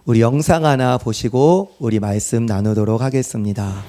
우리 영상 하나 보시고 우리 말씀 나누도록 하겠습니다.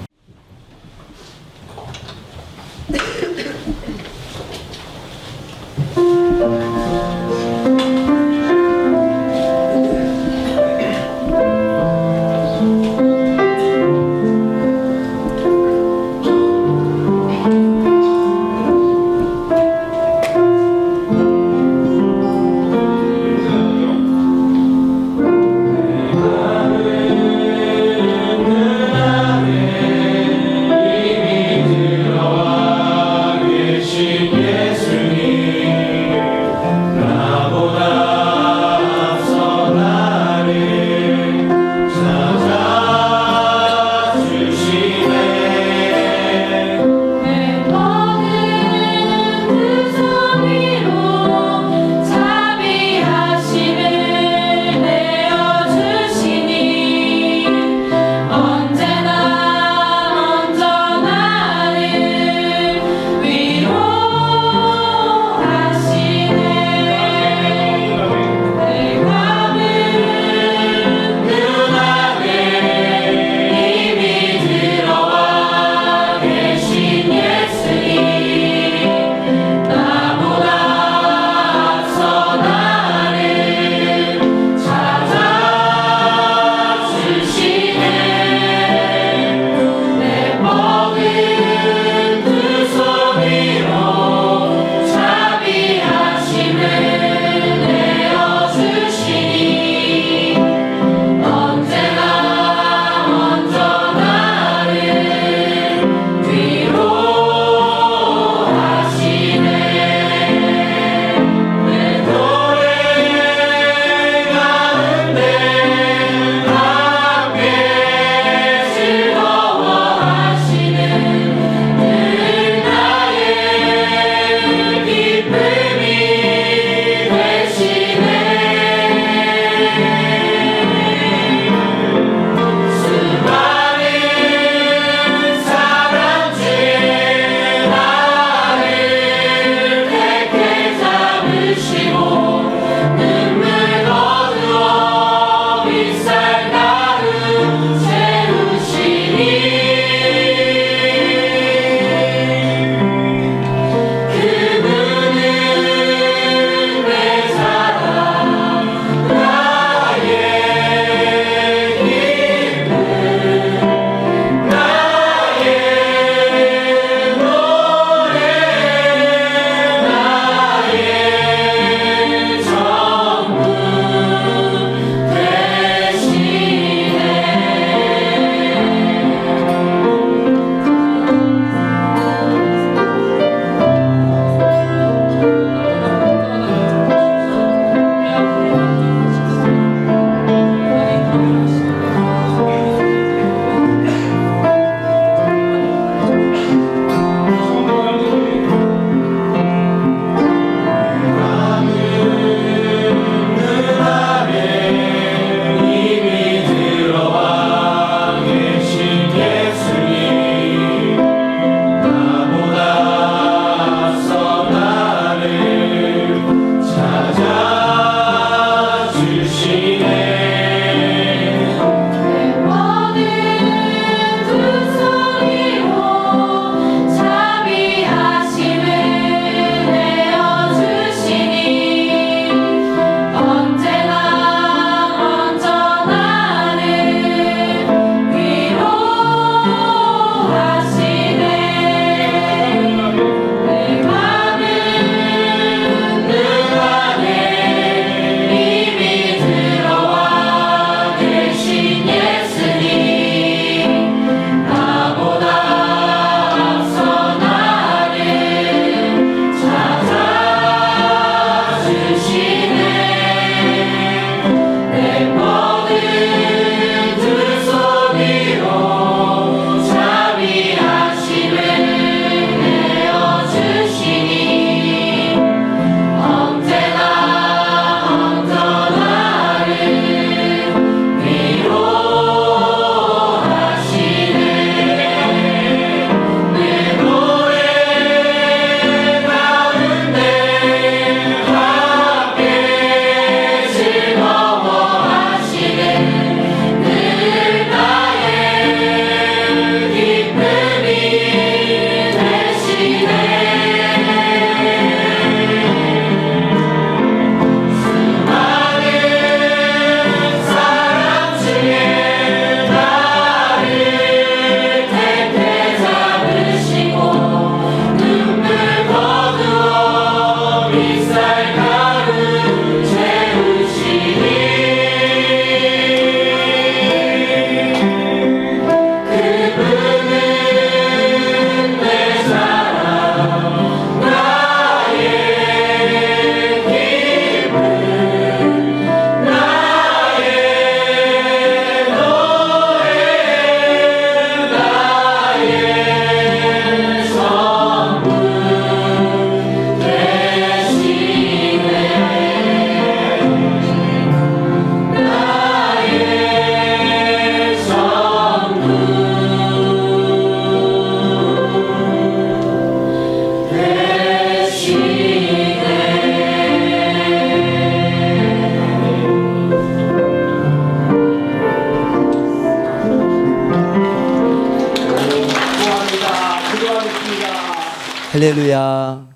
할렐루야.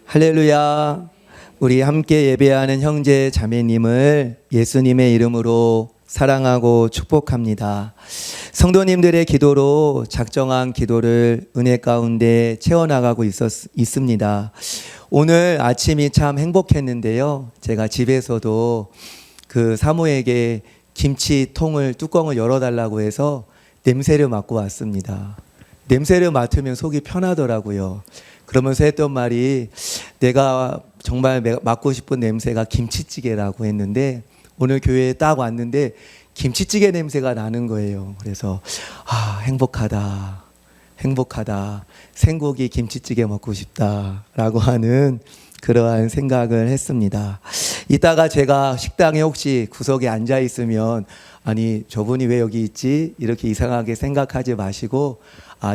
할렐루야. 우리 함께 예배하는 형제 자매님을 예수님의 이름으로 사랑하고 축복합니다. 성도님들의 기도로 작정한 기도를 은혜 가운데 채워나가고 있습니다. 오늘 아침이 참 행복했는데요. 제가 집에서도 그 사모에게 김치통을 뚜껑을 열어달라고 해서 냄새를 맡고 왔습니다. 냄새를 맡으면 속이 편하더라고요. 그러면서 했던 말이 내가 정말 맡고 싶은 냄새가 김치찌개라고 했는데 오늘 교회에 딱 왔는데 김치찌개 냄새가 나는 거예요. 그래서 행복하다. 행복하다. 생고기 김치찌개 먹고 싶다라고 하는 그러한 생각을 했습니다. 이따가 제가 식당에 혹시 구석에 앉아 있으면 아니 저분이 왜 여기 있지? 이렇게 이상하게 생각하지 마시고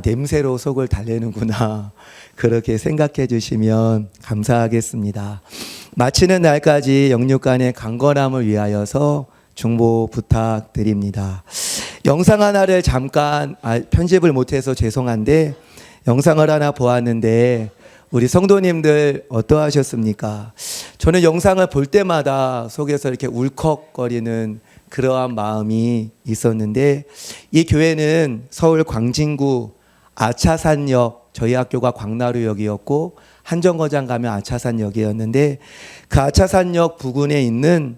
냄새로 속을 달래는구나. 그렇게 생각해 주시면 감사하겠습니다. 마치는 날까지 영육간의 강건함을 위하여서 중보 부탁드립니다. 영상 하나를 잠깐 편집을 못해서 죄송한데 영상을 하나 보았는데 우리 성도님들 어떠하셨습니까? 저는 영상을 볼 때마다 속에서 이렇게 울컥거리는 그러한 마음이 있었는데 이 교회는 서울 광진구 아차산역, 저희 학교가 광나루역이었고 한정거장 가면 아차산역이었는데 그 아차산역 부근에 있는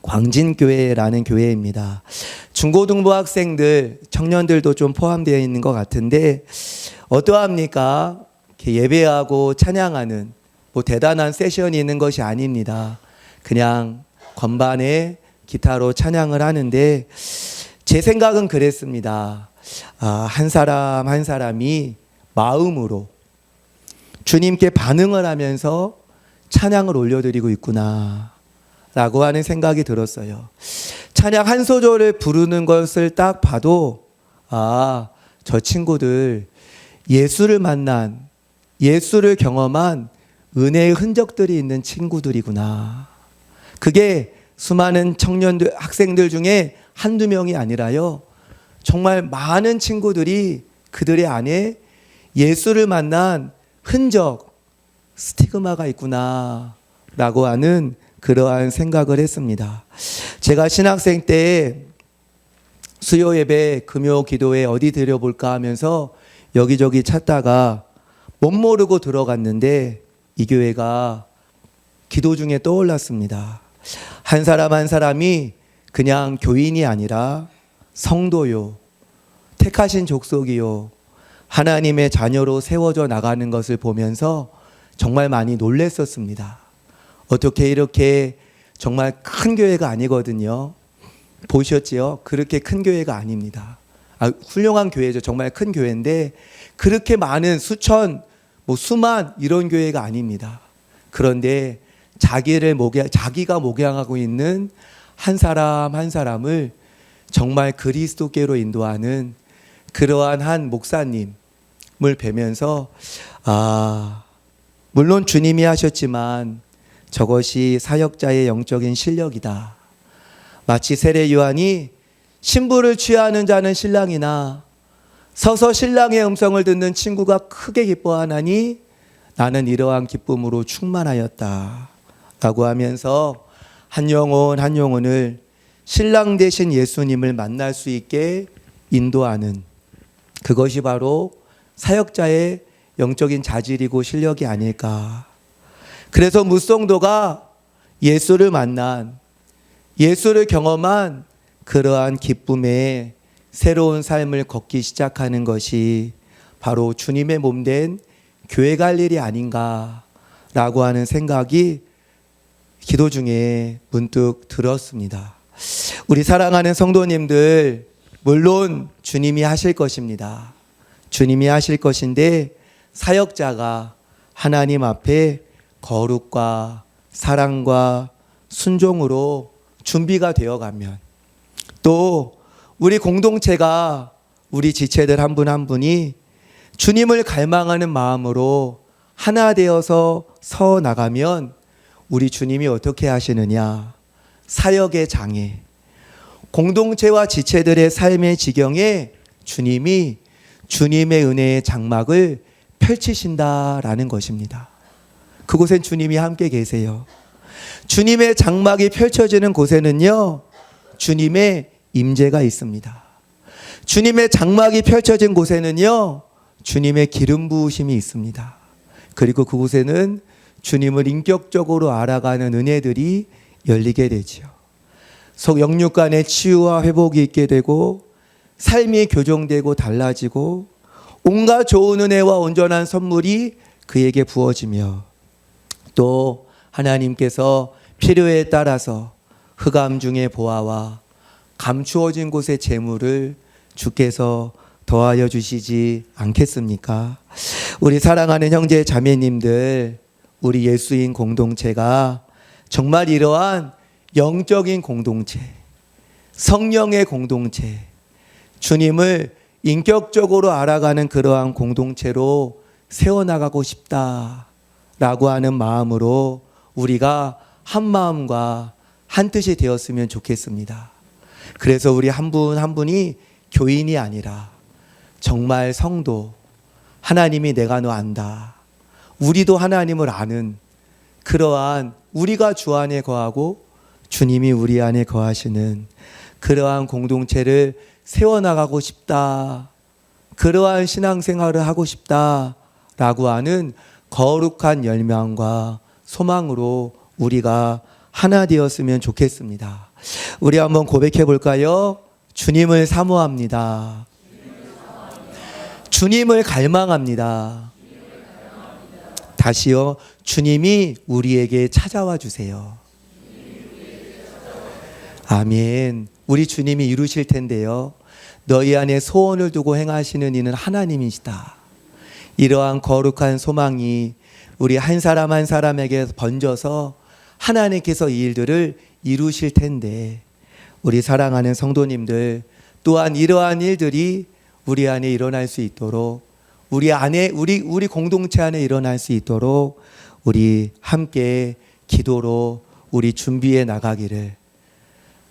광진교회라는 교회입니다. 중고등부 학생들, 청년들도 좀 포함되어 있는 것 같은데 어떠합니까? 이렇게 예배하고 찬양하는 뭐 대단한 세션이 있는 것이 아닙니다. 그냥 건반에 기타로 찬양을 하는데 제 생각은 그랬습니다. 한 사람 한 사람이 마음으로 주님께 반응을 하면서 찬양을 올려드리고 있구나 라고 하는 생각이 들었어요. 찬양 한 소절을 부르는 것을 딱 봐도 저 친구들 예수를 만난, 예수를 경험한 은혜의 흔적들이 있는 친구들이구나. 그게 수많은 청년들, 학생들 중에 한두 명이 아니라요. 정말 많은 친구들이 그들의 안에 예수를 만난 흔적, 스티그마가 있구나 라고 하는 그러한 생각을 했습니다. 제가 신학생 때 수요 예배, 금요 기도회 어디 드려볼까 하면서 여기저기 찾다가 못 모르고 들어갔는데 이 교회가 기도 중에 떠올랐습니다. 한 사람 한 사람이 그냥 교인이 아니라 성도요, 택하신 족속이요, 하나님의 자녀로 세워져 나가는 것을 보면서 정말 많이 놀랬었습니다. 어떻게 이렇게 정말 큰 교회가 아니거든요. 보셨지요? 그렇게 큰 교회가 아닙니다. 훌륭한 교회죠. 정말 큰 교회인데 그렇게 많은 수천, 수만 이런 교회가 아닙니다. 그런데 자기가 목양하고 있는 한 사람 한 사람을 정말 그리스도께로 인도하는 그러한 한 목사님을 뵈면서 물론 주님이 하셨지만 저것이 사역자의 영적인 실력이다. 마치 세례 요한이 신부를 취하는 자는 신랑이나 서서 신랑의 음성을 듣는 친구가 크게 기뻐하나니 나는 이러한 기쁨으로 충만하였다 라고 하면서 한 영혼 한 영혼을 신랑 되신 예수님을 만날 수 있게 인도하는 그것이 바로 사역자의 영적인 자질이고 실력이 아닐까. 그래서 무성도가 예수를 만난, 예수를 경험한 그러한 기쁨에 새로운 삶을 걷기 시작하는 것이 바로 주님의 몸된 교회 갈 일이 아닌가라고 하는 생각이 기도 중에 문득 들었습니다. 우리 사랑하는 성도님들, 물론 주님이 하실 것입니다. 주님이 하실 것인데 사역자가 하나님 앞에 거룩과 사랑과 순종으로 준비가 되어가면 또 우리 공동체가 우리 지체들 한 분 한 분이 주님을 갈망하는 마음으로 하나 되어서 서 나가면 우리 주님이 어떻게 하시느냐. 사역의 장애, 공동체와 지체들의 삶의 지경에 주님이 주님의 은혜의 장막을 펼치신다라는 것입니다. 그곳엔 주님이 함께 계세요. 주님의 장막이 펼쳐지는 곳에는요, 주님의 임재가 있습니다. 주님의 장막이 펼쳐진 곳에는요, 주님의 기름 부으심이 있습니다. 그리고 그곳에는 주님을 인격적으로 알아가는 은혜들이 열리게 되지요. 속 영육 간의 치유와 회복이 있게 되고, 삶이 교정되고 달라지고, 온갖 좋은 은혜와 온전한 선물이 그에게 부어지며, 또 하나님께서 필요에 따라서 흑암 중의 보화와 감추어진 곳의 재물을 주께서 더하여 주시지 않겠습니까? 우리 사랑하는 형제 자매님들, 우리 예수인 공동체가 정말 이러한 영적인 공동체, 성령의 공동체, 주님을 인격적으로 알아가는 그러한 공동체로 세워나가고 싶다라고 하는 마음으로 우리가 한 마음과 한 뜻이 되었으면 좋겠습니다. 그래서 우리 한 분 한 분이 교인이 아니라 정말 성도, 하나님이 내가 너 안다, 우리도 하나님을 아는 그러한, 우리가 주 안에 거하고 주님이 우리 안에 거하시는 그러한 공동체를 세워나가고 싶다, 그러한 신앙생활을 하고 싶다라고 하는 거룩한 열망과 소망으로 우리가 하나 되었으면 좋겠습니다. 우리 한번 고백해 볼까요? 주님을 사모합니다. 주님을 갈망합니다. 다시요. 주님이 우리에게 찾아와 주세요. 아멘. 우리 주님이 이루실 텐데요. 너희 안에 소원을 두고 행하시는 이는 하나님이시다. 이러한 거룩한 소망이 우리 한 사람 한 사람에게 번져서 하나님께서 이 일들을 이루실 텐데, 우리 사랑하는 성도님들 또한 이러한 일들이 우리 안에 일어날 수 있도록, 우리 안에 우리 공동체 안에 일어날 수 있도록 우리 함께 기도로 우리 준비해 나가기를,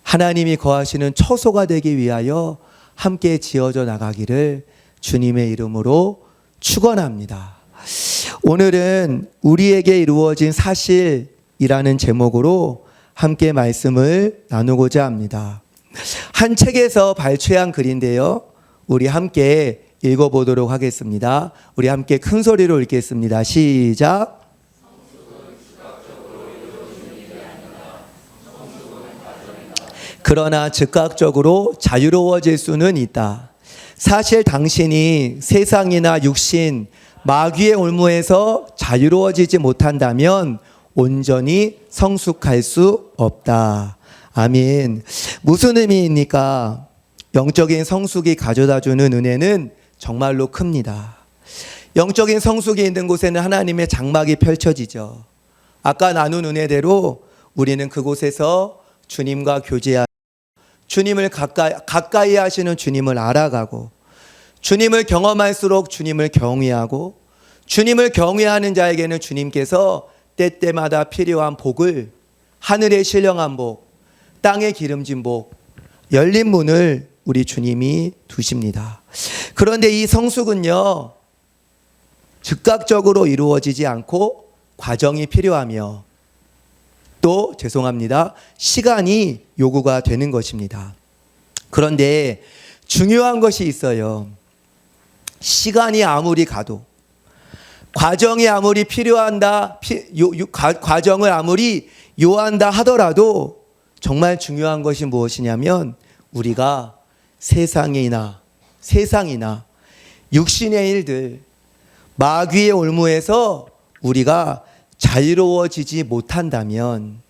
하나님이 거하시는 처소가 되기 위하여 함께 지어져 나가기를 주님의 이름으로 축원합니다. 오늘은 우리에게 이루어진 사실이라는 제목으로 함께 말씀을 나누고자 합니다. 한 책에서 발췌한 글인데요, 우리 함께 읽어보도록 하겠습니다. 우리 함께 큰 소리로 읽겠습니다. 시작. 그러나 즉각적으로 자유로워질 수는 있다. 사실 당신이 세상이나 육신, 마귀의 올무에서 자유로워지지 못한다면 온전히 성숙할 수 없다. 아멘. 무슨 의미입니까? 영적인 성숙이 가져다주는 은혜는 정말로 큽니다. 영적인 성숙이 있는 곳에는 하나님의 장막이 펼쳐지죠. 아까 나눈 은혜대로 우리는 그곳에서 주님과 교제하고, 주님을 가까이 하시는 주님을 알아가고, 주님을 경험할수록 주님을 경외하고, 주님을 경외하는 자에게는 주님께서 때때마다 필요한 복을, 하늘의 신령한 복, 땅의 기름진 복, 열린 문을 우리 주님이 두십니다. 그런데 이 성숙은요, 즉각적으로 이루어지지 않고 과정이 필요하며, 또 시간이 요구가 되는 것입니다. 그런데 중요한 것이 있어요. 시간이 아무리 가도, 과정이 아무리 과정을 아무리 요한다 하더라도 정말 중요한 것이 무엇이냐면, 우리가 세상이나 육신의 일들, 마귀의 올무에서 우리가 자유로워지지 못한다면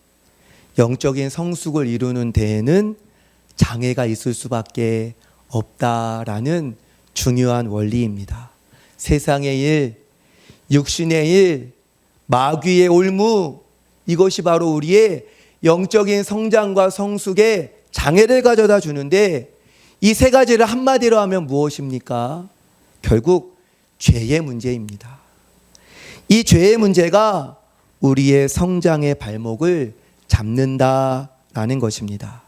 영적인 성숙을 이루는 데에는 장애가 있을 수밖에 없다라는 중요한 원리입니다. 세상의 일, 육신의 일, 마귀의 올무, 이것이 바로 우리의 영적인 성장과 성숙에 장애를 가져다 주는데, 이 세 가지를 한마디로 하면 무엇입니까? 결국 죄의 문제입니다. 이 죄의 문제가 우리의 성장의 발목을 잡는다라는 것입니다.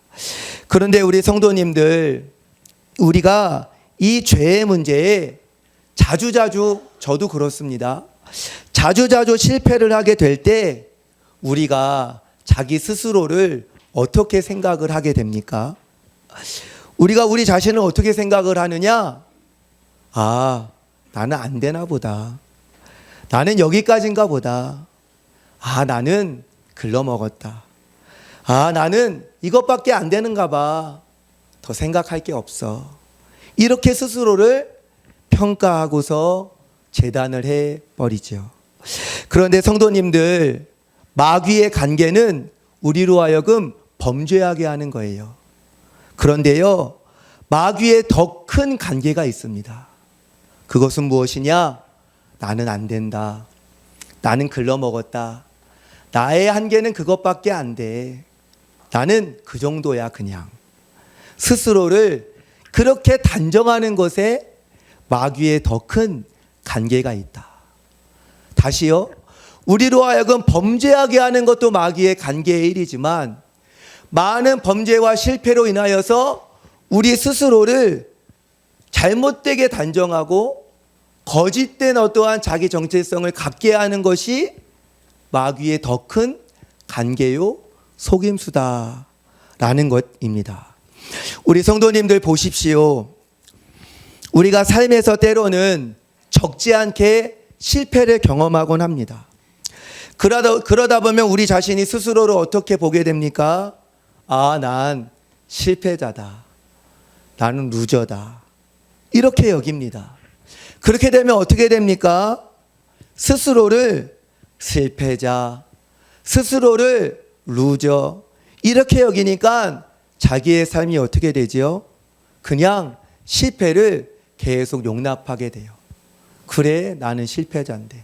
그런데 우리 성도님들, 우리가 이 죄의 문제에 자주자주 저도 그렇습니다. 자주자주 실패를 하게 될 때 우리가 자기 스스로를 어떻게 생각을 하게 됩니까? 우리가 우리 자신을 어떻게 생각을 하느냐? 아, 나는 안 되나 보다. 나는 여기까지인가 보다. 아, 나는 글러먹었다. 아, 나는 이것밖에 안 되는가 봐. 더 생각할 게 없어. 이렇게 스스로를 평가하고서 재단을 해버리죠. 그런데 성도님들, 마귀의 관계는 우리로 하여금 범죄하게 하는 거예요. 그런데요, 마귀의 더 큰 관계가 있습니다. 그것은 무엇이냐? 나는 안 된다. 나는 글러먹었다. 나의 한계는 그것밖에 안 돼. 나는 그 정도야 그냥. 스스로를 그렇게 단정하는 것에 마귀의 더 큰 관계가 있다. 다시요. 우리로 하여금 범죄하게 하는 것도 마귀의 관계의 일이지만 많은 범죄와 실패로 인하여서 우리 스스로를 잘못되게 단정하고 거짓된 어떠한 자기 정체성을 갖게 하는 것이 마귀의 더 큰 관계요 속임수다라는 것입니다. 우리 성도님들 보십시오. 우리가 삶에서 때로는 적지 않게 실패를 경험하곤 합니다. 그러다 보면 우리 자신이 스스로를 어떻게 보게 됩니까? 아, 난 실패자다. 나는 루저다. 이렇게 여깁니다. 그렇게 되면 어떻게 됩니까? 스스로를 실패자, 스스로를 루저, 이렇게 여기니까 자기의 삶이 어떻게 되죠? 그냥 실패를 계속 용납하게 돼요. 그래, 나는 실패자인데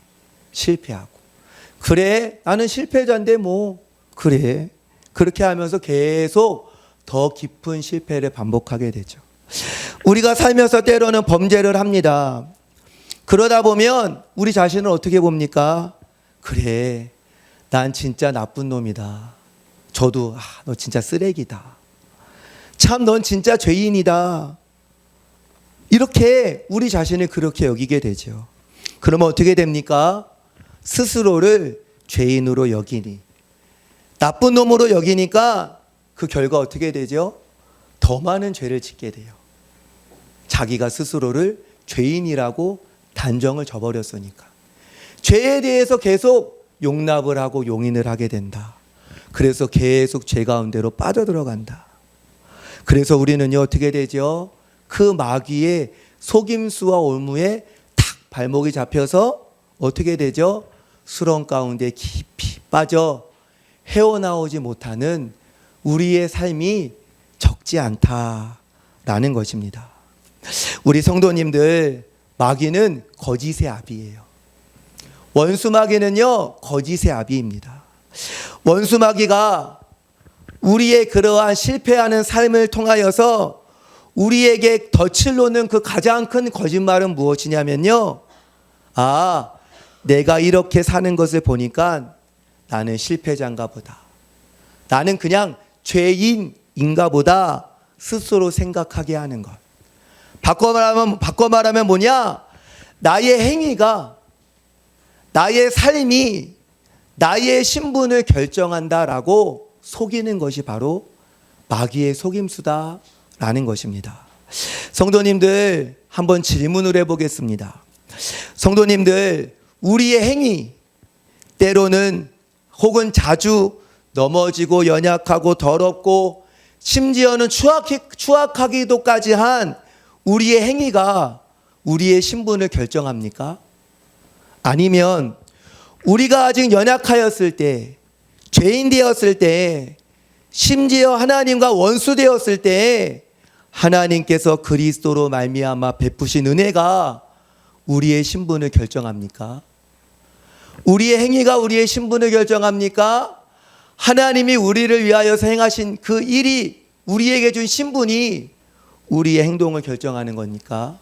실패하고, 그래, 나는 실패자인데 뭐 그래, 그렇게 하면서 계속 더 깊은 실패를 반복하게 되죠. 우리가 살면서 때로는 범죄를 합니다. 그러다 보면 우리 자신을 어떻게 봅니까? 그래, 난 진짜 나쁜 놈이다. 저도 너 진짜 쓰레기다. 참, 넌 진짜 죄인이다. 이렇게 우리 자신을 그렇게 여기게 되죠. 그러면 어떻게 됩니까? 스스로를 죄인으로 여기니, 나쁜 놈으로 여기니까 그 결과 어떻게 되죠? 더 많은 죄를 짓게 돼요. 자기가 스스로를 죄인이라고 단정을 져버렸으니까. 죄에 대해서 계속 용납을 하고 용인을 하게 된다. 그래서 계속 죄 가운데로 빠져들어간다. 그래서 우리는요, 어떻게 되죠? 그 마귀의 속임수와 올무에 탁 발목이 잡혀서 어떻게 되죠? 수렁 가운데 깊이 빠져 헤어나오지 못하는 우리의 삶이 적지 않다라는 것입니다. 우리 성도님들, 마귀는 거짓의 아비예요. 원수 마귀는요, 거짓의 아비입니다. 원수 마귀가 우리의 그러한 실패하는 삶을 통하여서 우리에게 덫을 놓는 그 가장 큰 거짓말은 무엇이냐면요, 아, 내가 이렇게 사는 것을 보니까 나는 실패자인가 보다. 나는 그냥 죄인인가 보다 스스로 생각하게 하는 것. 바꿔 말하면 뭐냐? 나의 행위가, 나의 삶이 나의 신분을 결정한다라고 속이는 것이 바로 마귀의 속임수다라는 것입니다. 성도님들, 한번 질문을 해보겠습니다. 성도님들, 우리의 행위, 때로는 혹은 자주 넘어지고 연약하고 더럽고 심지어는 추악하기도까지 한 우리의 행위가 우리의 신분을 결정합니까? 아니면 우리가 아직 연약하였을 때, 죄인 되었을 때, 심지어 하나님과 원수 되었을 때 하나님께서 그리스도로 말미암아 베푸신 은혜가 우리의 신분을 결정합니까? 우리의 행위가 우리의 신분을 결정합니까? 하나님이 우리를 위하여서 행하신 그 일이, 우리에게 준 신분이 우리의 행동을 결정하는 겁니까?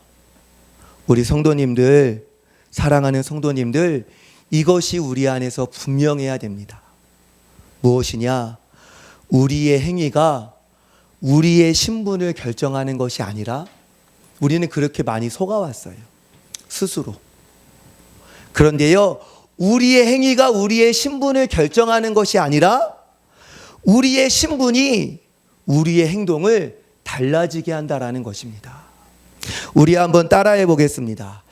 우리 성도님들, 사랑하는 성도님들, 이것이 우리 안에서 분명해야 됩니다. 무엇이냐? 우리의 행위가 우리의 신분을 결정하는 것이 아니라, 우리는 그렇게 많이 속아왔어요. 스스로. 그런데요, 우리의 행위가 우리의 신분을 결정하는 것이 아니라 우리의 신분이 우리의 행동을 달라지게 한다라는 것입니다. 우리 한번 따라해 보겠습니다.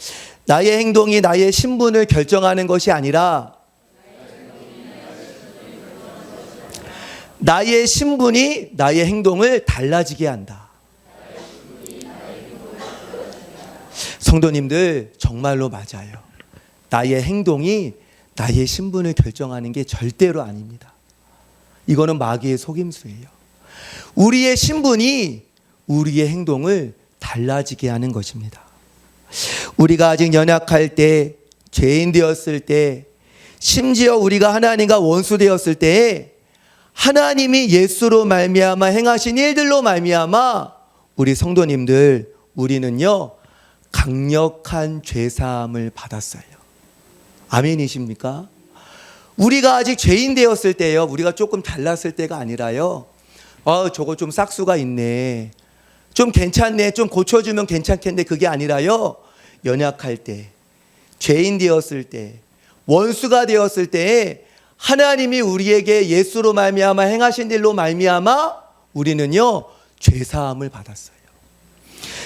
나의 행동이 나의 신분을 결정하는 것이 아니라 나의 신분이 나의 행동을 달라지게 한다. 성도님들, 정말로 맞아요. 나의 행동이 나의 신분을 결정하는 게 절대로 아닙니다. 이거는 마귀의 속임수예요. 우리의 신분이 우리의 행동을 달라지게 하는 것입니다. 우리가 아직 연약할 때, 죄인 되었을 때, 심지어 우리가 하나님과 원수 되었을 때에 하나님이 예수로 말미암아 행하신 일들로 말미암아 우리 성도님들, 우리는요 강력한 죄사함을 받았어요. 아멘이십니까? 우리가 아직 죄인 되었을 때요, 우리가 조금 잘났을 때가 아니라요, 저거 좀 싹수가 있네, 좀 괜찮네, 좀 고쳐주면 괜찮겠네, 그게 아니라요, 연약할 때, 죄인 되었을 때, 원수가 되었을 때에 하나님이 우리에게 예수로 말미암아 행하신 일로 말미암아 우리는요 죄사함을 받았어요.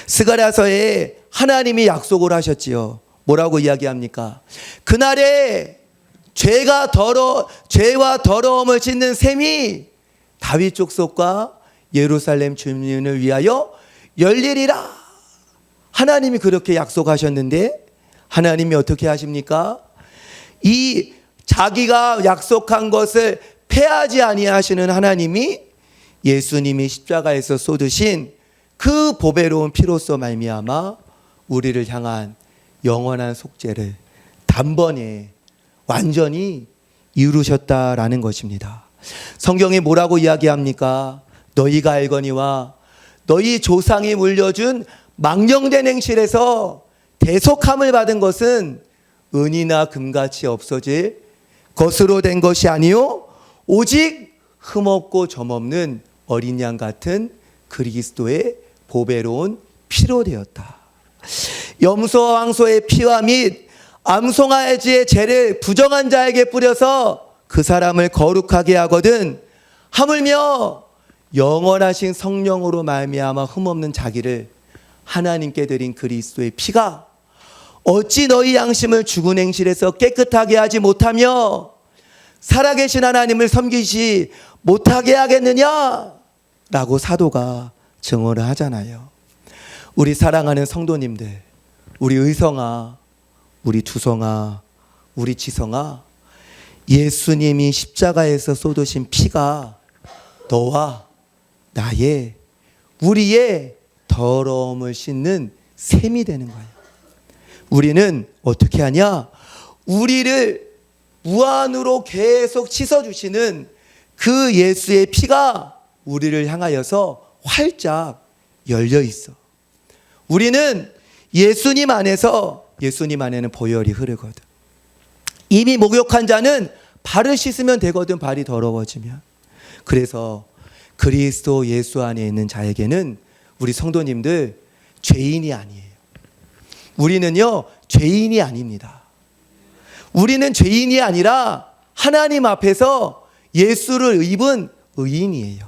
스가랴서에 하나님이 약속을 하셨지요. 뭐라고 이야기합니까? 그날에 죄와 더러움을 씻는 셈이 다윗 족속과 예루살렘 주민을 위하여 열리리라. 하나님이 그렇게 약속하셨는데 하나님이 어떻게 하십니까? 이 자기가 약속한 것을 패하지 아니하시는 하나님이 예수님이 십자가에서 쏟으신 그 보배로운 피로써 말미암아 우리를 향한 영원한 속죄를 단번에 완전히 이루셨다라는 것입니다. 성경이 뭐라고 이야기합니까? 너희가 알거니와 너희 조상이 물려준 망령된 행실에서 대속함을 받은 것은 은이나 금같이 없어질 것으로 된 것이 아니요 오직 흠없고 점없는 어린 양 같은 그리스도의 보배로운 피로 되었다. 염소와 황소의 피와 및 암송아지의 죄를 부정한 자에게 뿌려서 그 사람을 거룩하게 하거든 하물며 영원하신 성령으로 말미암아 흠없는 자기를 하나님께 드린 그리스도의 피가 어찌 너희 양심을 죽은 행실에서 깨끗하게 하지 못하며 살아계신 하나님을 섬기지 못하게 하겠느냐? 라고 사도가 증언을 하잖아요. 우리 사랑하는 성도님들, 우리 의성아, 우리 두성아, 우리 지성아, 예수님이 십자가에서 쏟으신 피가 너와 나의, 우리의 더러움을 씻는 셈이 되는 거예요. 우리는 어떻게 하냐? 우리를 무한으로 계속 씻어주시는 그 예수의 피가 우리를 향하여서 활짝 열려 있어. 우리는 예수님 안에는 보혈이 흐르거든. 이미 목욕한 자는 발을 씻으면 되거든, 발이 더러워지면. 그래서 그리스도 예수 안에 있는 자에게는 우리 성도님들 죄인이 아니에요. 우리는요 죄인이 아닙니다. 우리는 죄인이 아니라 하나님 앞에서 예수를 입은 의인이에요.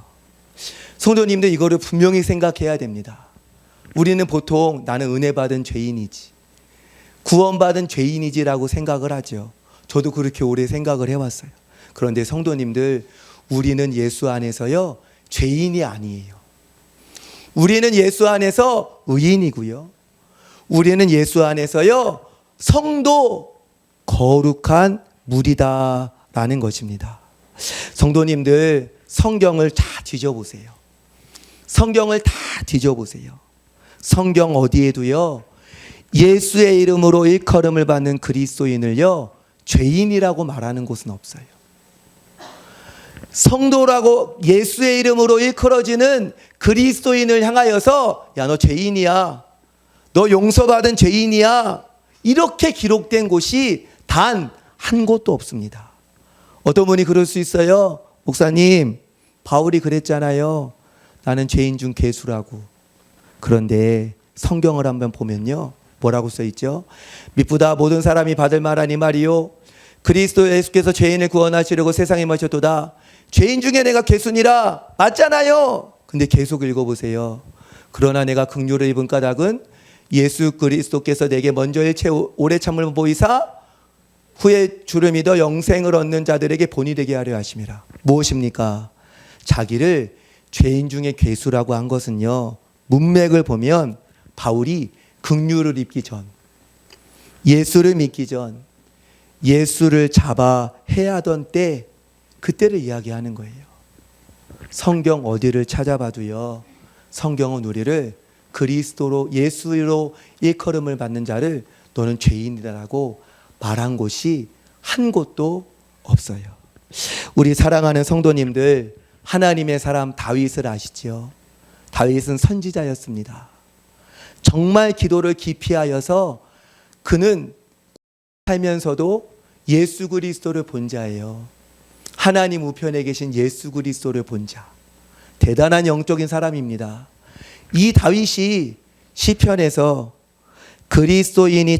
성도님들, 이거를 분명히 생각해야 됩니다. 우리는 보통 나는 은혜 받은 죄인이지, 구원받은 죄인이지라고 생각을 하죠. 저도 그렇게 오래 생각을 해왔어요. 그런데 성도님들, 우리는 예수 안에서요 죄인이 아니에요. 우리는 예수 안에서 의인이고요, 우리는 예수 안에서요 성도 거룩한 무리다라는 것입니다. 성도님들, 성경을 다 뒤져보세요. 성경을 다 뒤져보세요. 성경 어디에도요 예수의 이름으로 일컬음을 받는 그리스도인을요 죄인이라고 말하는 곳은 없어요. 성도라고 예수의 이름으로 일컬어지는 그리스도인을 향하여서 야, 너 죄인이야, 너 용서받은 죄인이야, 이렇게 기록된 곳이 단 한 곳도 없습니다. 어떤 분이 그럴 수 있어요. 목사님, 바울이 그랬잖아요. 나는 죄인 중 괴수라고. 그런데 성경을 한번 보면요, 뭐라고 써 있죠? 미쁘다 모든 사람이 받을 말하니 말이요 그리스도 예수께서 죄인을 구원하시려고 세상에 모셨도다. 죄인 중에 내가 괴순이라. 맞잖아요. 근데 계속 읽어보세요. 그러나 내가 긍휼을 입은 까닭은 예수 그리스도께서 내게 먼저 일체 오래 참을 보이사 후에 주를 믿어 영생을 얻는 자들에게 본이 되게 하려 하심이라. 무엇입니까? 자기를 죄인 중에 괴수라고 한 것은요, 문맥을 보면 바울이 긍휼을 입기 전, 예수를 믿기 전, 예수를 잡아 해하던 때, 그때를 이야기하는 거예요. 성경 어디를 찾아봐도요, 성경은 우리를 그리스도로 예수로 일컬음을 받는 자를 너는 죄인이라고 말한 곳이 한 곳도 없어요. 우리 사랑하는 성도님들, 하나님의 사람 다윗을 아시죠? 다윗은 선지자였습니다. 정말 기도를 깊이 하여서 그는 살면서도 예수 그리스도를 본 자예요. 하나님 우편에 계신 예수 그리스도를 본 자. 대단한 영적인 사람입니다. 이 다윗이 시편에서 그리스도인이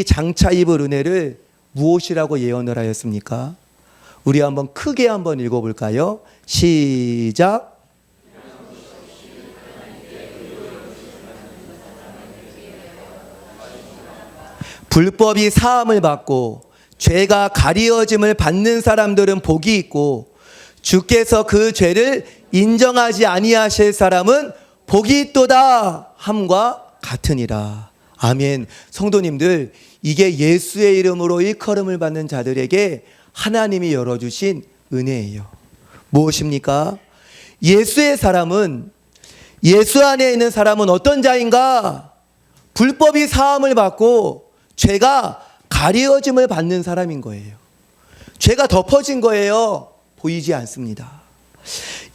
장차 입을 은혜를 무엇이라고 예언을 하였습니까? 우리 한번 크게 한번 읽어볼까요? 시작. 불법이 사함을 받고 죄가 가리어짐을 받는 사람들은 복이 있고 주께서 그 죄를 인정하지 아니하실 사람은 복이 있도다 함과 같으니라. 아멘. 성도님들, 이게 예수의 이름으로 일컬음을 받는 자들에게 하나님이 열어주신 은혜예요. 무엇입니까? 예수의 사람은, 예수 안에 있는 사람은 어떤 자인가? 불법이 사함을 받고 죄가 가리어짐을 받는 사람인 거예요. 죄가 덮어진 거예요. 보이지 않습니다.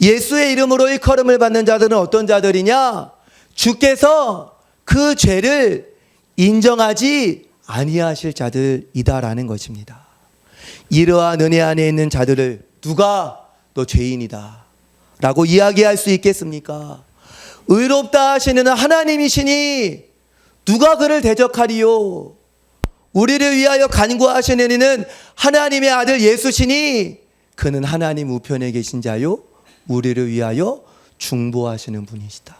예수의 이름으로 일컬음을 받는 자들은 어떤 자들이냐? 주께서 그 죄를 인정하지 아니하실 자들이다라는 것입니다. 이러한 은혜 안에 있는 자들을 누가 너 죄인이다 라고 이야기할 수 있겠습니까? 의롭다 하시는 하나님이시니 누가 그를 대적하리요? 우리를 위하여 간구하시는 이는 하나님의 아들 예수시니 그는 하나님 우편에 계신 자요 우리를 위하여 중보하시는 분이시다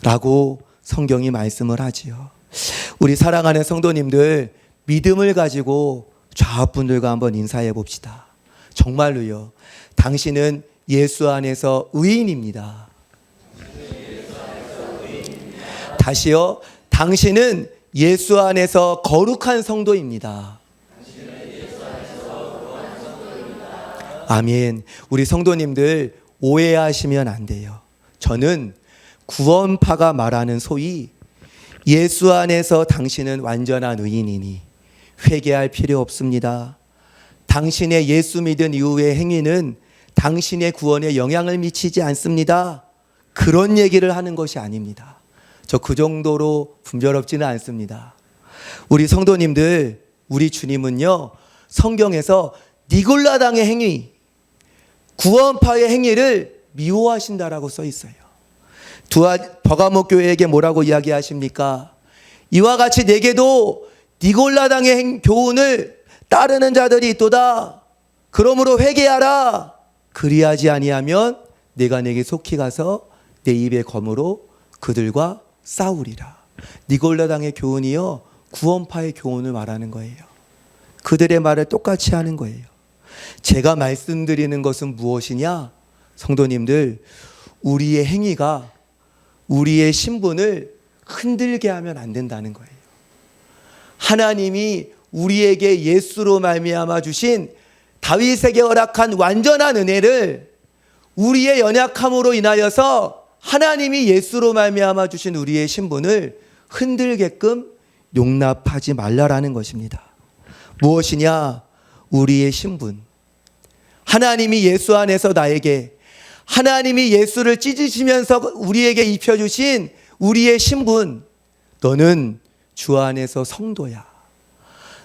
라고 성경이 말씀을 하지요. 우리 사랑하는 성도님들, 믿음을 가지고 좌우분들과 한번 인사해 봅시다. 정말로요, 당신은 예수 안에서 의인입니다. 다시요, 당신은 예수 안에서 거룩한 성도입니다. 아멘. 우리 성도님들 오해하시면 안 돼요. 저는 구원파가 말하는 소위 예수 안에서 당신은 완전한 의인이니 회개할 필요 없습니다. 당신의 예수 믿은 이후의 행위는 당신의 구원에 영향을 미치지 않습니다. 그런 얘기를 하는 것이 아닙니다. 저 그 정도로 분별없지는 않습니다. 우리 성도님들, 우리 주님은요, 성경에서 니골라당의 행위, 구원파의 행위를 미워하신다라고 써 있어요. 버가모 교회에게 뭐라고 이야기하십니까? 이와 같이 내게도 니골라당의 교훈을 따르는 자들이 있도다. 그러므로 회개하라. 그리하지 아니하면 내가 내게 속히 가서 내 입의 검으로 그들과 싸우리라. 니골라당의 교훈이요, 구원파의 교훈을 말하는 거예요. 그들의 말을 똑같이 하는 거예요. 제가 말씀드리는 것은 무엇이냐? 성도님들, 우리의 행위가 우리의 신분을 흔들게 하면 안 된다는 거예요. 하나님이 우리에게 예수로 말미암아 주신 다윗에게 허락한 완전한 은혜를 우리의 연약함으로 인하여서 하나님이 예수로 말미암아 주신 우리의 신분을 흔들게끔 용납하지 말라라는 것입니다. 무엇이냐? 우리의 신분. 하나님이 예수 안에서 나에게, 하나님이 예수를 찢으시면서 우리에게 입혀주신 우리의 신분. 너는 주 안에서 성도야.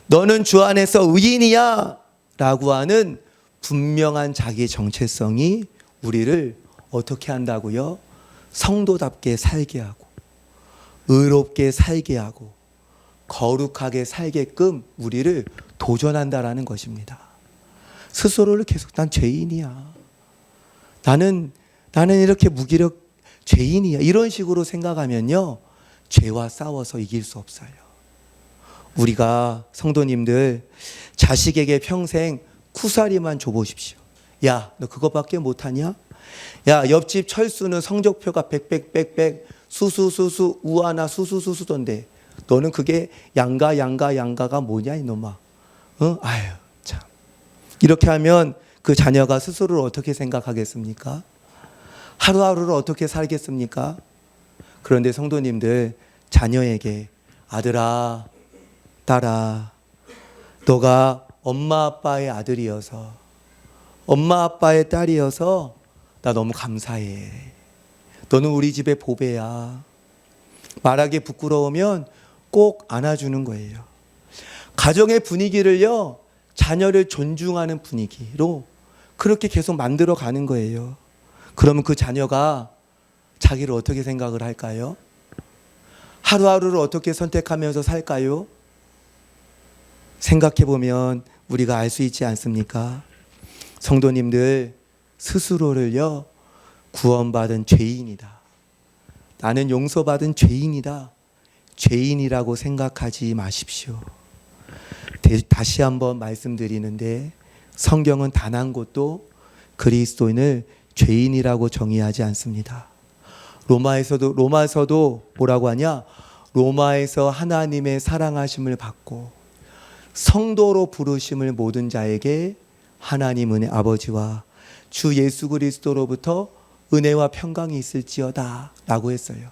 너는 주 안에서 의인이야. 라고 하는 분명한 자기 정체성이 우리를 어떻게 한다고요? 성도답게 살게 하고 의롭게 살게 하고 거룩하게 살게끔 우리를 도전한다라는 것입니다. 스스로를 계속 난 죄인이야. 나는 이렇게 무기력 죄인이야. 이런 식으로 생각하면요, 죄와 싸워서 이길 수 없어요. 우리가 성도님들 자식에게 평생 쿠사리만 줘보십시오. 야, 너 그거밖에 못하냐? 야, 옆집 철수는 성적표가 100 수수수수 우하나 수수수수던데 너는 그게 양가가 뭐냐 이놈아. 아유 참. 이렇게 하면 그 자녀가 스스로를 어떻게 생각하겠습니까? 하루하루를 어떻게 살겠습니까? 그런데 성도님들, 자녀에게 아들아, 딸아, 너가 엄마 아빠의 아들이어서, 엄마 아빠의 딸이어서 나 너무 감사해. 너는 우리 집의 보배야. 말하기 부끄러우면 꼭 안아주는 거예요. 가정의 분위기를요, 자녀를 존중하는 분위기로 그렇게 계속 만들어 가는 거예요. 그러면 그 자녀가 자기를 어떻게 생각을 할까요? 하루하루를 어떻게 선택하면서 살까요? 생각해 보면 우리가 알 수 있지 않습니까? 성도님들, 스스로를요, 구원받은 죄인이다. 나는 용서받은 죄인이다. 죄인이라고 생각하지 마십시오. 다시 한번 말씀드리는데, 성경은 단 한 곳도 그리스도인을 죄인이라고 정의하지 않습니다. 로마서도 뭐라고 하냐? 로마에서 하나님의 사랑하심을 받고 성도로 부르심을 모든 자에게 하나님 은혜 아버지와 주 예수 그리스도로부터 은혜와 평강이 있을지어다 라고 했어요.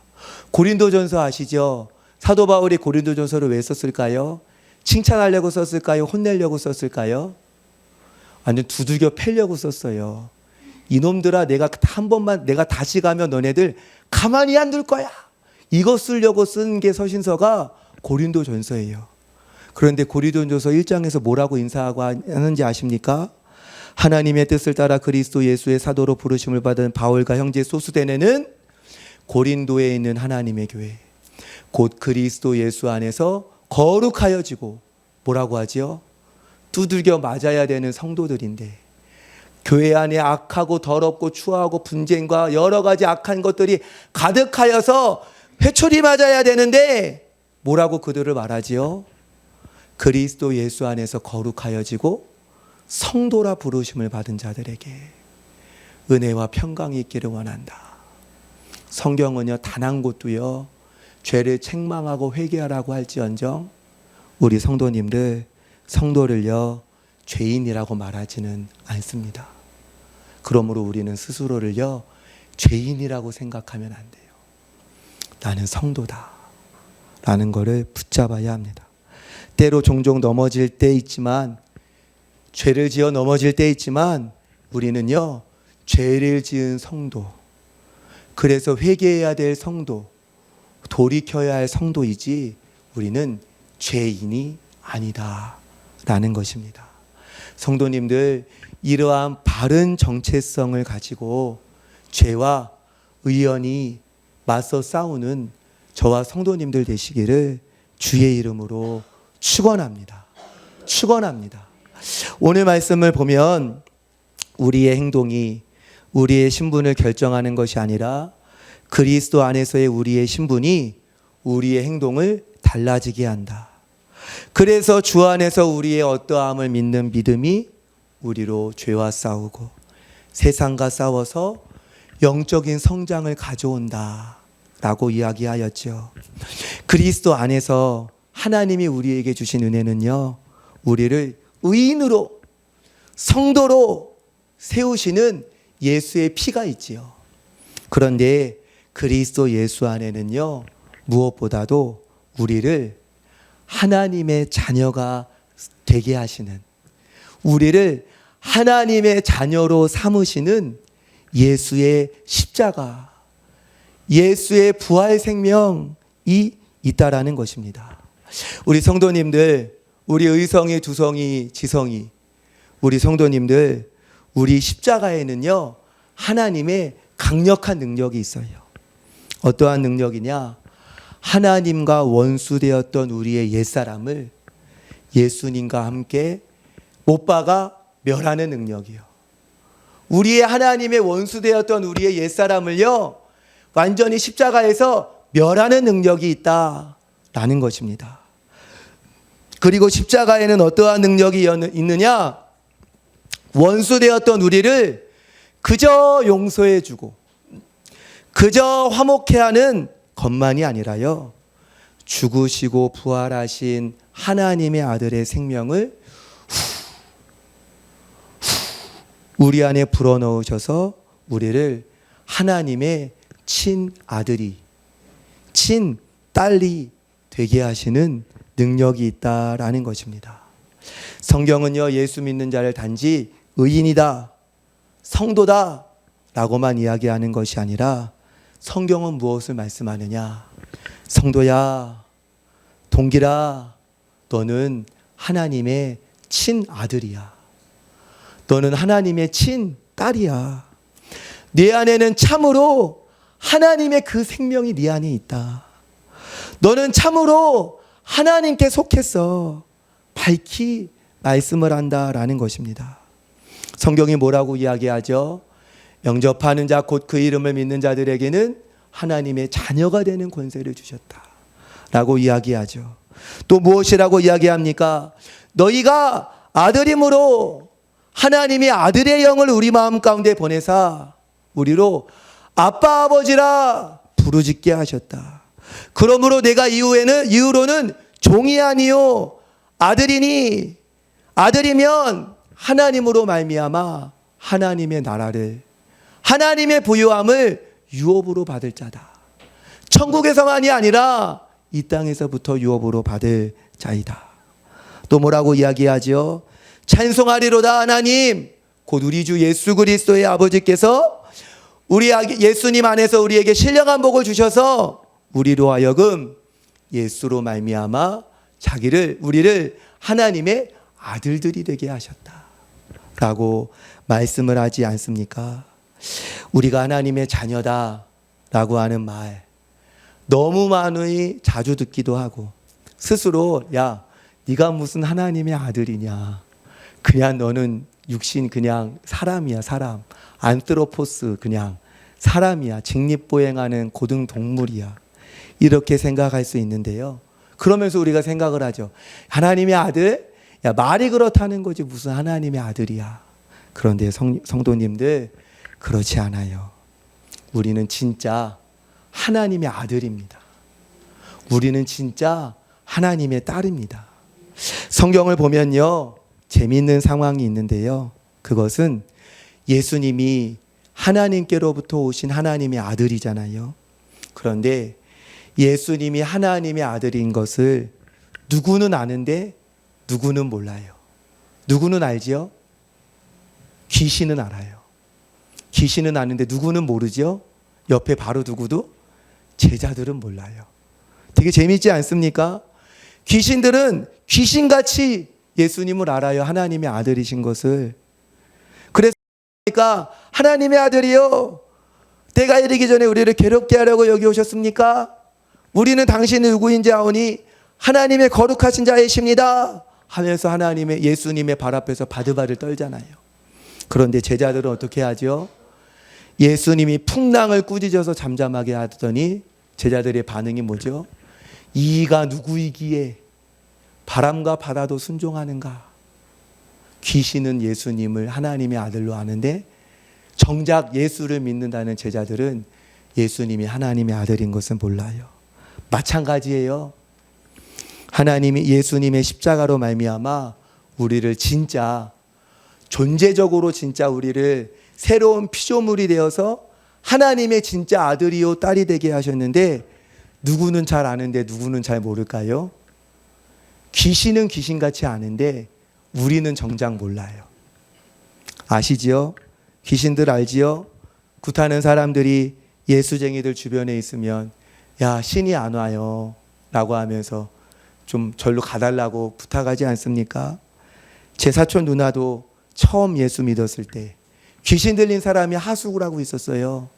고린도전서 아시죠? 사도 바울이 고린도전서를 왜 썼을까요? 칭찬하려고 썼을까요? 혼내려고 썼을까요? 완전 두들겨 패려고 썼어요. 이놈들아, 내가 다시 가면 너네들 가만히 안 둘 거야. 이거 쓰려고 쓴 게 서신서가 고린도전서예요. 그런데 고린도전서 1장에서 뭐라고 인사하고 하는지 아십니까? 하나님의 뜻을 따라 그리스도 예수의 사도로 부르심을 받은 바울과 형제 소스데네는 고린도에 있는 하나님의 교회, 곧 그리스도 예수 안에서 거룩하여지고, 뭐라고 하지요? 두들겨 맞아야 되는 성도들인데, 교회 안에 악하고 더럽고 추하고 분쟁과 여러 가지 악한 것들이 가득하여서 회초리 맞아야 되는데 뭐라고 그들을 말하지요? 그리스도 예수 안에서 거룩하여지고 성도라 부르심을 받은 자들에게 은혜와 평강이 있기를 원한다. 성경은요, 단 한 곳도요, 죄를 책망하고 회개하라고 할지언정 우리 성도님들, 성도를요, 죄인이라고 말하지는 않습니다. 그러므로 우리는 스스로를요, 죄인이라고 생각하면 안 돼요. 나는 성도다 라는 것을 붙잡아야 합니다. 때로 종종 넘어질 때 있지만, 죄를 지어 넘어질 때 있지만, 우리는요, 죄를 지은 성도, 그래서 회개해야 될 성도, 돌이켜야 할 성도이지 우리는 죄인이 아니다 라는 것입니다. 성도님들, 이러한 바른 정체성을 가지고 죄와 의연히 맞서 싸우는 저와 성도님들 되시기를 주의 이름으로 축원합니다. 축원합니다. 오늘 말씀을 보면 우리의 행동이 우리의 신분을 결정하는 것이 아니라 그리스도 안에서의 우리의 신분이 우리의 행동을 달라지게 한다. 그래서 주 안에서 우리의 어떠함을 믿는 믿음이 우리로 죄와 싸우고 세상과 싸워서 영적인 성장을 가져온다 라고 이야기하였죠. 그리스도 안에서 하나님이 우리에게 주신 은혜는요, 우리를 의인으로, 성도로 세우시는 예수의 피가 있지요. 그런데 그리스도 예수 안에는요, 무엇보다도 우리를 하나님의 자녀가 되게 하시는, 우리를 하나님의 자녀로 삼으시는 예수의 십자가, 예수의 부활 생명이 있다라는 것입니다. 우리 성도님들, 우리 의성이, 두성이, 지성이, 우리 성도님들, 우리 십자가에는요, 하나님의 강력한 능력이 있어요. 어떠한 능력이냐? 하나님과 원수되었던 우리의 옛사람을 예수님과 함께 못 박아 멸하는 능력이요. 우리의 하나님의 원수되었던 우리의 옛사람을요, 완전히 십자가에서 멸하는 능력이 있다라는 것입니다. 그리고 십자가에는 어떠한 능력이 있느냐? 원수되었던 우리를 그저 용서해주고 그저 화목해 하는 것만이 아니라요, 죽으시고 부활하신 하나님의 아들의 생명을 우리 안에 불어넣으셔서 우리를 하나님의 친아들이, 친딸이 되게 하시는 능력이 있다라는 것입니다. 성경은요, 예수 믿는 자를 단지 의인이다, 성도다 라고만 이야기하는 것이 아니라 성경은 무엇을 말씀하느냐? 성도야, 동기라, 너는 하나님의 친아들이야. 너는 하나님의 친딸이야. 네 안에는 참으로 하나님의 그 생명이 네 안에 있다. 너는 참으로 하나님께 속했어. 밝히 말씀을 한다라는 것입니다. 성경이 뭐라고 이야기하죠? 영접하는 자 곧 그 이름을 믿는 자들에게는 하나님의 자녀가 되는 권세를 주셨다 라고 이야기하죠. 또 무엇이라고 이야기합니까? 너희가 아들임으로 하나님이 아들의 영을 우리 마음 가운데 보내사 우리로 아빠 아버지라 부르짖게 하셨다. 그러므로 내가 이후로는 종이 아니요 아들이니, 아들이면 하나님으로 말미암아 하나님의 나라를, 하나님의 부요함을 유업으로 받을 자다. 천국에서만이 아니라 이 땅에서부터 유업으로 받을 자이다. 또 뭐라고 이야기하죠? 찬송하리로다 하나님, 곧 우리 주 예수 그리스도의 아버지께서 우리 예수님 안에서 우리에게 신령한 복을 주셔서 우리로 하여금 예수로 말미암아 우리를 하나님의 아들들이 되게 하셨다 라고 말씀을 하지 않습니까? 우리가 하나님의 자녀다 라고 하는 말 너무 많이 자주 듣기도 하고, 스스로 야 네가 무슨 하나님의 아들이냐, 그냥 너는 육신 그냥 사람이야, 사람, 안트로포스 그냥 사람이야, 직립보행하는 고등동물이야, 이렇게 생각할 수 있는데요, 그러면서 우리가 생각을 하죠. 하나님의 아들? 야, 말이 그렇다는 거지 무슨 하나님의 아들이야. 그런데 성도님들, 그렇지 않아요. 우리는 진짜 하나님의 아들입니다. 우리는 진짜 하나님의 딸입니다. 성경을 보면요, 재미있는 상황이 있는데요, 그것은 예수님이 하나님께로부터 오신 하나님의 아들이잖아요. 그런데 예수님이 하나님의 아들인 것을 누구는 아는데 누구는 몰라요. 누구는 알지요? 귀신은 알아요. 귀신은 아는데 누구는 모르죠? 옆에 바로 누구도? 제자들은 몰라요. 되게 재미있지 않습니까? 귀신들은 귀신같이 예수님을 알아요. 하나님의 아들이신 것을. 그래서 하나님의 아들이요, 때가 이르기 전에 우리를 괴롭게 하려고 여기 오셨습니까? 우리는 당신이 누구인지 아오니 하나님의 거룩하신 자이십니다 하면서 하나님의 예수님의 발 앞에서 바들바들 떨잖아요. 그런데 제자들은 어떻게 하죠? 예수님이 풍랑을 꾸짖어서 잠잠하게 하더니 제자들의 반응이 뭐죠? 이가 누구이기에 바람과 바다도 순종하는가? 귀신은 예수님을 하나님의 아들로 아는데 정작 예수를 믿는다는 제자들은 예수님이 하나님의 아들인 것은 몰라요. 마찬가지예요. 하나님이 예수님의 십자가로 말미암아 우리를 진짜 존재적으로 진짜 우리를 새로운 피조물이 되어서 하나님의 진짜 아들이요 딸이 되게 하셨는데, 누구는 잘 아는데 누구는 잘 모를까요? 귀신은 귀신같이 아는데 우리는 정작 몰라요. 아시지요? 귀신들 알지요? 굿하는 사람들이 예수쟁이들 주변에 있으면 야, 신이 안 와요 라고 하면서 좀 절로 가달라고 부탁하지 않습니까? 제 사촌 누나도 처음 예수 믿었을 때 귀신 들린 사람이 하숙을 하고 있었어요.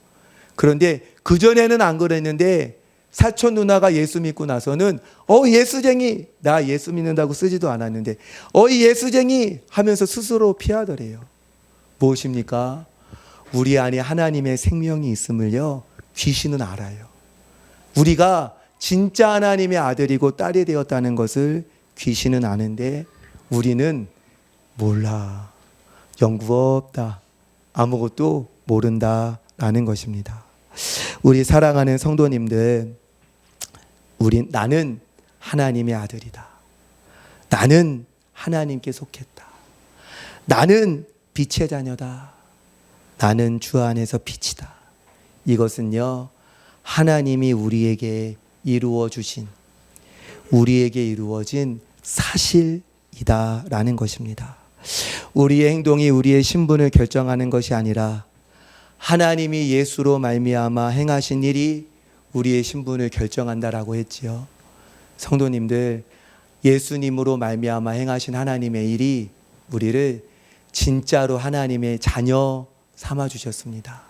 그런데 그전에는 안 그랬는데 사촌 누나가 예수 믿고 나서는 예수쟁이, 나 예수 믿는다고 쓰지도 않았는데 이 예수쟁이 하면서 스스로 피하더래요. 무엇입니까? 우리 안에 하나님의 생명이 있음을요, 귀신은 알아요. 우리가 진짜 하나님의 아들이고 딸이 되었다는 것을 귀신은 아는데 우리는 몰라. 연구 없다. 아무것도 모른다라는 것입니다. 우리 사랑하는 성도님들, 나는 하나님의 아들이다. 나는 하나님께 속했다. 나는 빛의 자녀다. 나는 주 안에서 빛이다. 이것은요, 하나님이 우리에게 이루어진 사실이다라는 것입니다. 우리의 행동이 우리의 신분을 결정하는 것이 아니라 하나님이 예수로 말미암아 행하신 일이 우리의 신분을 결정한다라고 했지요. 성도님들, 예수님으로 말미암아 행하신 하나님의 일이 우리를 진짜로 하나님의 자녀 삼아 주셨습니다.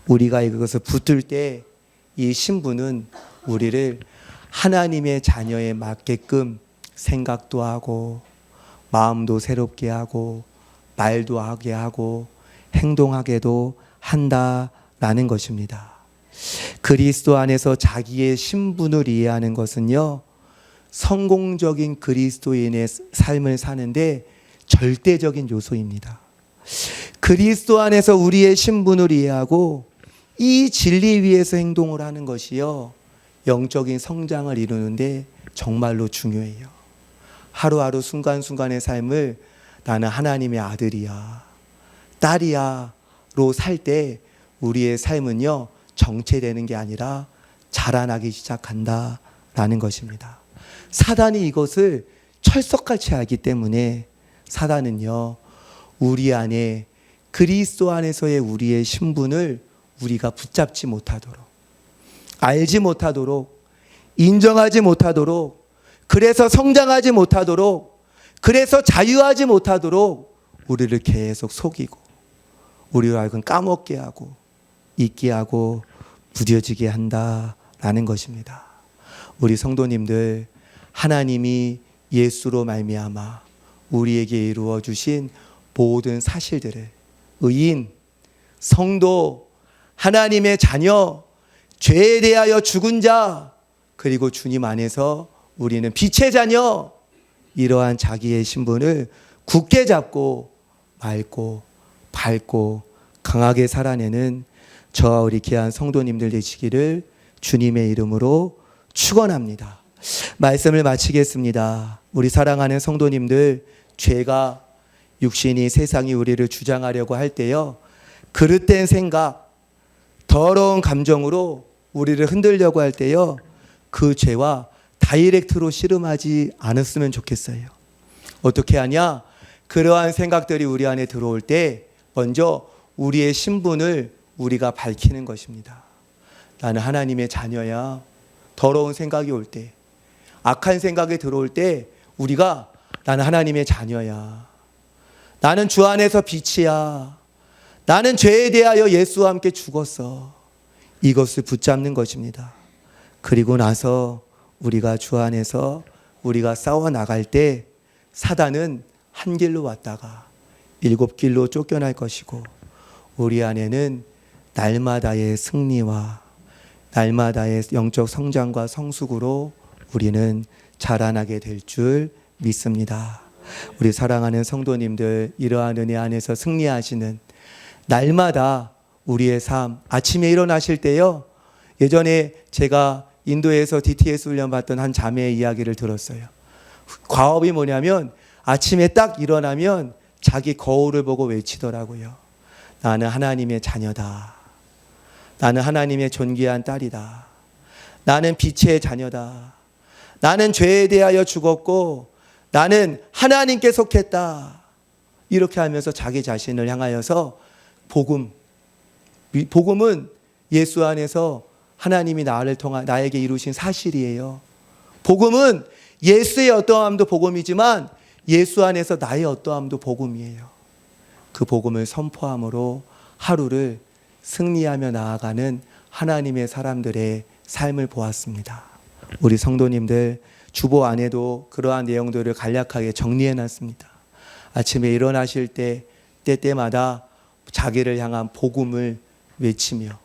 우리가 이것을 붙들 때 이 신분은 우리를 하나님의 자녀에 맞게끔 생각도 하고 마음도 새롭게 하고 말도 하게 하고 행동하게도 한다라는 것입니다. 그리스도 안에서 자기의 신분을 이해하는 것은요, 성공적인 그리스도인의 삶을 사는데 절대적인 요소입니다. 그리스도 안에서 우리의 신분을 이해하고 이 진리 위에서 행동을 하는 것이요, 영적인 성장을 이루는데 정말로 중요해요. 하루하루 순간순간의 삶을 나는 하나님의 아들이야, 딸이야 로 살 때 우리의 삶은요, 정체되는 게 아니라 자라나기 시작한다라는 것입니다. 사단이 이것을 철석같이 알기 때문에 사단은요, 우리 안에 그리스도 안에서의 우리의 신분을 우리가 붙잡지 못하도록, 알지 못하도록, 인정하지 못하도록, 그래서 성장하지 못하도록, 그래서 자유하지 못하도록 우리를 계속 속이고 우리로 하여금 까먹게 하고 잊게 하고 무뎌지게 한다라는 것입니다. 우리 성도님들, 하나님이 예수로 말미암아 우리에게 이루어 주신 모든 사실들을 의인, 성도, 하나님의 자녀, 죄에 대하여 죽은 자, 그리고 주님 안에서 우리는 빛의 자녀, 이러한 자기의 신분을 굳게 잡고 맑고 밝고 강하게 살아내는 저와 우리 귀한 성도님들 되시기를 주님의 이름으로 축원합니다. 말씀을 마치겠습니다. 우리 사랑하는 성도님들, 죄가, 육신이, 세상이 우리를 주장하려고 할 때요, 그릇된 생각, 더러운 감정으로 우리를 흔들려고 할 때요, 그 죄와 다이렉트로 씨름하지 않았으면 좋겠어요. 어떻게 하냐? 그러한 생각들이 우리 안에 들어올 때 먼저 우리의 신분을 우리가 밝히는 것입니다. 나는 하나님의 자녀야. 더러운 생각이 올 때, 악한 생각이 들어올 때 우리가 나는 하나님의 자녀야. 나는 주 안에서 빛이야. 나는 죄에 대하여 예수와 함께 죽었어. 이것을 붙잡는 것입니다. 그리고 나서 우리가 주 안에서 우리가 싸워 나갈 때 사단은 한 길로 왔다가 7길로 쫓겨날 것이고, 우리 안에는 날마다의 승리와 날마다의 영적 성장과 성숙으로 우리는 자라나게 될 줄 믿습니다. 우리 사랑하는 성도님들, 이러한 은혜 안에서 승리하시는 날마다 우리의 삶, 아침에 일어나실 때요, 예전에 제가 인도에서 DTS 훈련 받던 한 자매의 이야기를 들었어요. 과업이 뭐냐면 아침에 딱 일어나면 자기 거울을 보고 외치더라고요. 나는 하나님의 자녀다. 나는 하나님의 존귀한 딸이다. 나는 빛의 자녀다. 나는 죄에 대하여 죽었고 나는 하나님께 속했다. 이렇게 하면서 자기 자신을 향하여서 복음은 예수 안에서 하나님이 나에게 이루신 사실이에요. 복음은 예수의 어떠함도 복음이지만 예수 안에서 나의 어떠함도 복음이에요. 그 복음을 선포함으로 하루를 승리하며 나아가는 하나님의 사람들의 삶을 보았습니다. 우리 성도님들 주보 안에도 그러한 내용들을 간략하게 정리해 놨습니다. 아침에 일어나실 때마다 자기를 향한 복음을 외치며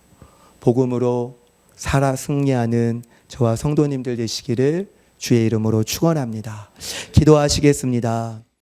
복음으로 살아 승리하는 저와 성도님들 되시기를 주의 이름으로 축원합니다. 기도하시겠습니다.